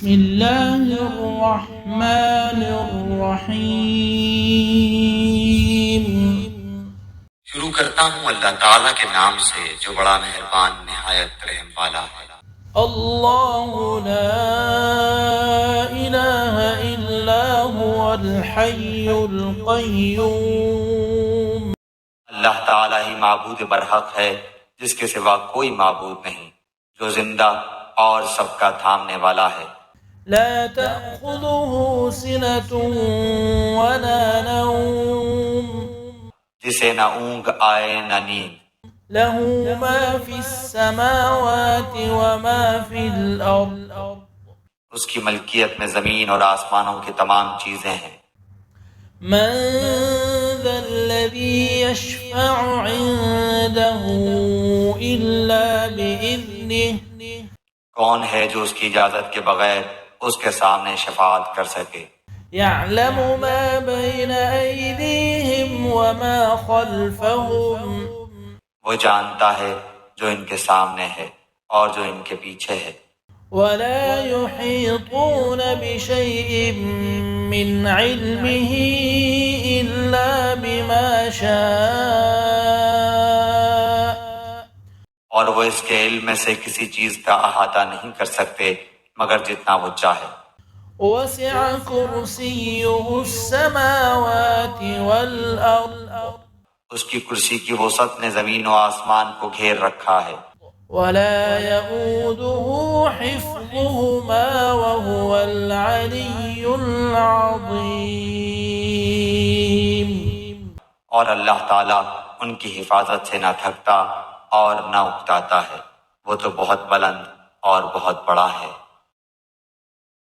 بسم اللہ الرحمن الرحیم۔ شروع کرتا ہوں اللہ تعالیٰ کے نام سے جو بڑا مہربان نہایت رحم والا ہے۔ اللہ لا الہ الا هو الحی القیوم۔ اللہ تعالیٰ ہی معبود برحق ہے جس کے سوا کوئی معبود نہیں، جو زندہ اور سب کا تھامنے والا ہے۔ لا تأخذه سنة ولا نوم، جسے نہ اونگ آئے نہ نیند۔ له ما في السماوات وما في الأرض، اس کی ملکیت میں زمین اور آسمانوں کی تمام چیزیں ہیں۔ من ذا الذي يشفع عنده إلا بإذنه، کون ہے جو اس کی اجازت کے بغیر اس کے سامنے شفاعت کر سکے؟ يعلم ما بين أيديهم وما خلفهم، وہ جانتا ہے جو ان کے سامنے ہے اور جو ان کے پیچھے ہے۔ ولا يحيطون بشيء من علمه إلا بما شاء، اور وہ اس کے علم میں سے کسی چیز کا احاطہ نہیں کر سکتے مگر جتنا وہ چاہے۔ وسع كرسيه السماوات والأرض، اس کی کرسی کی وسعت نے زمین و آسمان کو گھیر رکھا ہے۔ ولا يؤوده حفظهما وهو العلي العظيم۔ اور اللہ تعالیٰ ان کی حفاظت سے نہ تھکتا اور نہ اکتاتا ہے، وہ تو بہت بلند اور بہت بڑا ہے۔